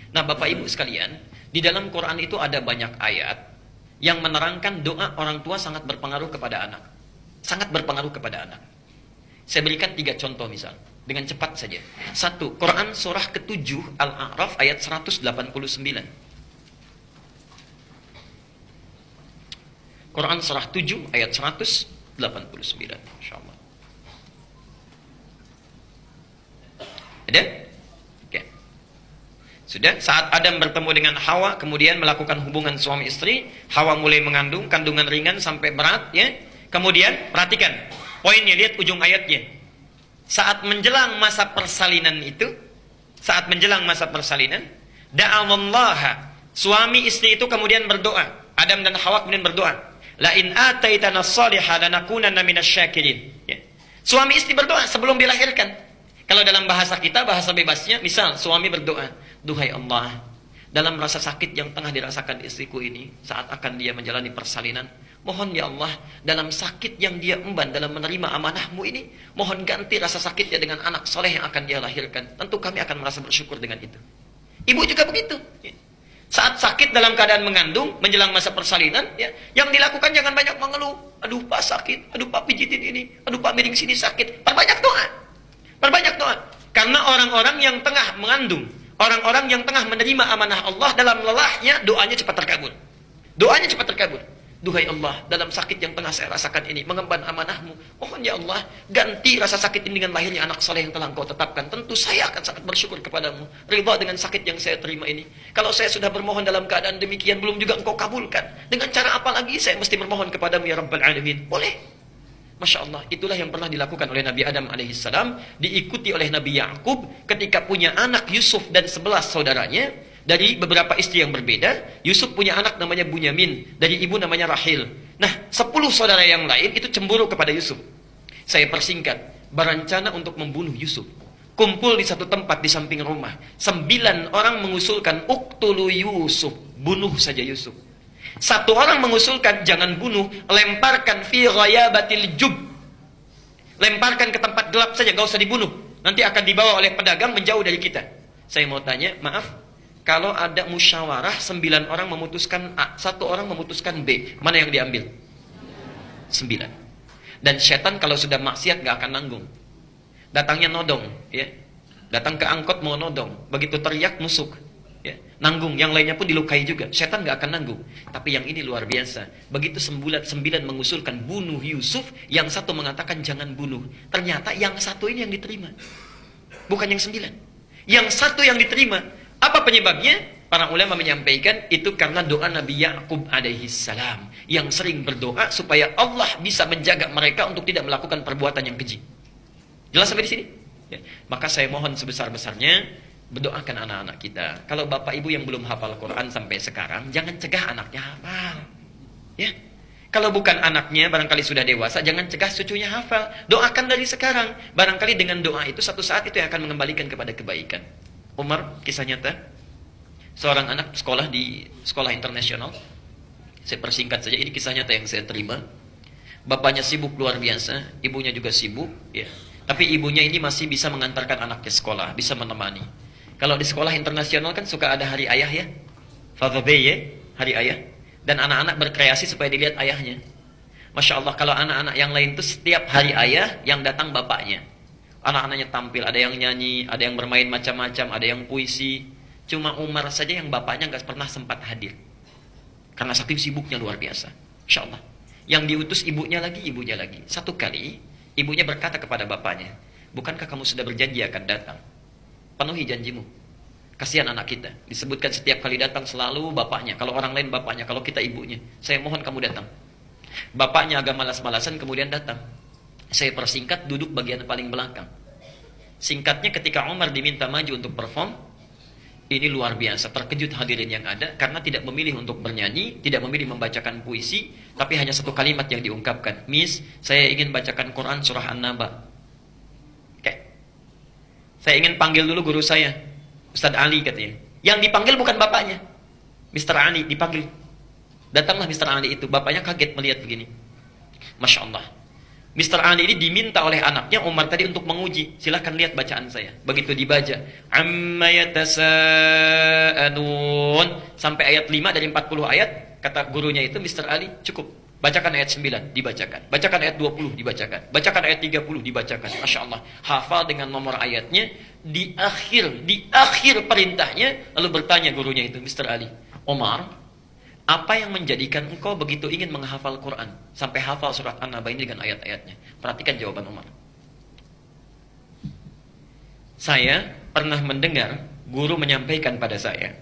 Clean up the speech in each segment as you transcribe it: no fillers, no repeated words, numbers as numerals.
Nah, Bapak Ibu sekalian, di dalam Quran itu ada banyak ayat yang menerangkan doa orang tua sangat berpengaruh kepada anak. Sangat berpengaruh kepada anak. Saya berikan 3 contoh misal, dengan cepat saja. 1, Quran surah ke-7 Al-A'raf ayat 189. Quran surah 7 ayat 189. Insyaallah. Ada? Oke. Sudah, saat Adam bertemu dengan Hawa, kemudian melakukan hubungan suami istri, Hawa mulai mengandung, kandungan ringan sampai berat, ya. Kemudian, perhatikan, poinnya, lihat ujung ayatnya. Saat menjelang masa persalinan itu, da'awallaha, suami istri itu kemudian berdoa, Adam dan Hawa kemudian berdoa, la in ataitana shalihan lanakunanna minasyakirin. Ya. Suami istri berdoa sebelum dilahirkan. Kalau dalam bahasa kita, bahasa bebasnya, misal suami berdoa, duhai Allah, dalam rasa sakit yang tengah dirasakan istriku ini saat akan dia menjalani persalinan, mohon ya Allah, dalam sakit yang dia emban dalam menerima amanahmu ini, mohon ganti rasa sakitnya dengan anak soleh yang akan dia lahirkan. Tentu kami akan merasa bersyukur dengan itu. Ibu juga begitu. Saat sakit dalam keadaan mengandung, menjelang masa persalinan, ya, yang dilakukan jangan banyak mengeluh. Aduh Pak sakit, aduh Pak pijitin ini, aduh Pak miring sini sakit. Perbanyak doa. Perbanyak doa. Karena orang-orang yang tengah mengandung, orang-orang yang tengah menerima amanah Allah dalam lelahnya, doanya cepat terkabul. Doanya cepat terkabul. Duhai Allah, dalam sakit yang tengah saya rasakan ini, mengemban amanahmu, mohon ya Allah, ganti rasa sakit ini dengan lahirnya anak soleh yang telah engkau tetapkan. Tentu saya akan sangat bersyukur kepadamu, ridha dengan sakit yang saya terima ini. Kalau saya sudah bermohon dalam keadaan demikian, belum juga engkau kabulkan, dengan cara apa lagi saya mesti bermohon kepadamu ya Rabbal Alamin? Boleh. Masya Allah, itulah yang pernah dilakukan oleh Nabi Adam alaihissalam, diikuti oleh Nabi Yakub ketika punya anak Yusuf dan 11 saudaranya, dari beberapa istri yang berbeda. Yusuf punya anak namanya Bunyamin, dari ibu namanya Rahil. Nah, 10 saudara yang lain itu cemburu kepada Yusuf. Saya persingkat, berencana untuk membunuh Yusuf. Kumpul di satu tempat di samping rumah. 9 orang mengusulkan, uqtulu Yusuf, bunuh saja Yusuf. 1 orang mengusulkan, jangan bunuh, lemparkan fi ghayabatil jub. Lemparkan ke tempat gelap saja, gak usah dibunuh. Nanti akan dibawa oleh pedagang menjauh dari kita. Saya mau tanya, maaf, kalau ada musyawarah, 9 orang memutuskan A, 1 orang memutuskan B, mana yang diambil? 9. Dan setan kalau sudah maksiat gak akan nanggung. Datangnya nodong, ya. Datang ke angkot mau nodong, begitu teriak nusuk, ya. Nanggung, yang lainnya pun dilukai juga. Setan gak akan nanggung. Tapi yang ini luar biasa. Begitu 9 mengusulkan bunuh Yusuf, yang 1 mengatakan jangan bunuh. Ternyata yang 1 ini yang diterima, bukan yang 9. Yang 1 yang diterima. Apa penyebabnya? Para ulama menyampaikan itu karena doa Nabi Yakub alaihissalam yang sering berdoa supaya Allah bisa menjaga mereka untuk tidak melakukan perbuatan yang keji. Jelas sampai di sini? Ya. Maka saya mohon sebesar-besarnya berdoakan anak-anak kita. Kalau bapak ibu yang belum hafal Quran sampai sekarang, jangan cegah anaknya hafal. Ya. Kalau bukan anaknya, barangkali sudah dewasa, jangan cegah cucunya hafal. Doakan dari sekarang. Barangkali dengan doa itu satu saat itu yang akan mengembalikan kepada kebaikan. Umar, kisah nyata, seorang anak sekolah di sekolah internasional. Saya persingkat saja, ini kisah nyata yang saya terima. Bapaknya sibuk luar biasa, ibunya juga sibuk, ya. Tapi ibunya ini masih bisa mengantarkan anaknya sekolah, bisa menemani. Kalau di sekolah internasional kan suka ada hari ayah ya, Father Day ya, hari ayah. Dan anak-anak berkreasi supaya dilihat ayahnya. Masya Allah, kalau anak-anak yang lain itu setiap hari ayah yang datang bapaknya. Anak-anaknya tampil, ada yang nyanyi, ada yang bermain macam-macam, ada yang puisi. Cuma Umar saja yang bapaknya nggak pernah sempat hadir. Karena saking sibuknya luar biasa. Insya Allah. Yang diutus ibunya lagi. Satu kali, ibunya berkata kepada bapaknya, bukankah kamu sudah berjanji akan datang? Penuhi janjimu. Kasihan anak kita. Disebutkan setiap kali datang selalu bapaknya. Kalau orang lain bapaknya, kalau kita ibunya. Saya mohon kamu datang. Bapaknya agak malas-malasan kemudian datang. Saya persingkat, duduk bagian paling belakang. Singkatnya, ketika Umar diminta maju untuk perform, ini luar biasa, terkejut hadirin yang ada, karena tidak memilih untuk bernyanyi, tidak memilih membacakan puisi, tapi hanya 1 kalimat yang diungkapkan. Miss, saya ingin bacakan Quran surah An-Naba. Oke. Saya ingin panggil dulu guru saya, Ustadz Ali katanya. Yang dipanggil bukan bapaknya, Mr. Ali dipanggil. Datanglah Mr. Ali itu, bapaknya kaget melihat begini. Masya Allah. Mr. Ali ini diminta oleh anaknya Umar tadi untuk menguji. Silahkan lihat bacaan saya. Begitu dibaca, amma yatasaalun sampai ayat 5 dari 40 ayat, kata gurunya itu Mr. Ali, cukup. Bacakan ayat 9, dibacakan. Bacakan ayat 20, dibacakan. Bacakan ayat 30, dibacakan. Masya Allah. Hafal dengan nomor ayatnya. Di akhir perintahnya, lalu bertanya gurunya itu, Mr. Ali, Omar, apa yang menjadikan engkau begitu ingin menghafal Quran? Sampai hafal surat An-Naba ini dengan ayat-ayatnya. Perhatikan jawaban Omar. Saya pernah mendengar guru menyampaikan pada saya,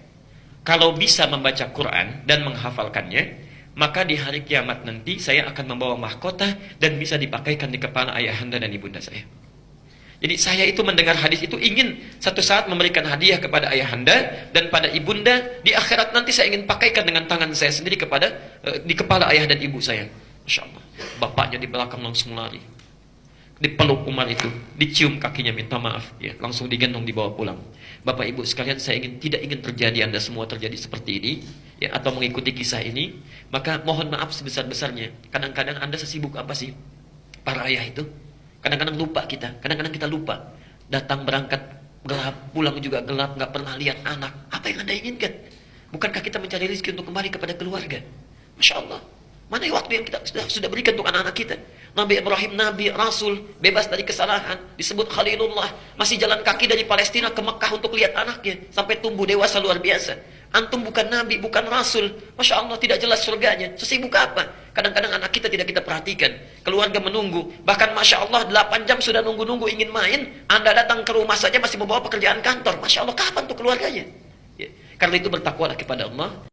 kalau bisa membaca Quran dan menghafalkannya, maka di hari kiamat nanti saya akan membawa mahkota dan bisa dipakaikan di kepala ayahanda dan ibunda saya. Jadi saya itu mendengar hadis itu ingin satu saat memberikan hadiah kepada ayahanda dan pada ibunda. Di akhirat nanti saya ingin pakaikan dengan tangan saya sendiri kepada di kepala ayah dan ibu saya. Masya Allah. Bapaknya di belakang langsung lari. Dipeluk Umar itu, dicium kakinya minta maaf, ya, langsung digendong dibawa pulang. Bapak Ibu sekalian, saya tidak ingin terjadi Anda semua terjadi seperti ini, ya, atau mengikuti kisah ini. Maka mohon maaf sebesar-besarnya. Kadang-kadang Anda sesibuk apa sih para ayah itu? Kadang-kadang lupa kita, kadang-kadang kita lupa. Datang berangkat gelap, pulang juga gelap, nggak pernah lihat anak. Apa yang Anda inginkan? Bukankah kita mencari rezeki untuk kembali kepada keluarga? Masya Allah. Mana waktu yang kita sudah berikan untuk anak-anak kita? Nabi Ibrahim, Nabi, Rasul, bebas dari kesalahan, disebut Khalilullah, masih jalan kaki dari Palestina ke Mekah untuk lihat anaknya, sampai tumbuh dewasa luar biasa. Antum bukan Nabi, bukan Rasul, Masya Allah, tidak jelas surganya, sesibuk apa? Kadang-kadang anak kita tidak kita perhatikan, keluarga menunggu, bahkan Masya Allah 8 jam sudah nunggu-nunggu ingin main, Anda datang ke rumah saja masih membawa pekerjaan kantor, Masya Allah, kapan tuh keluarganya? Ya. Karena itu bertakwalah kepada Allah.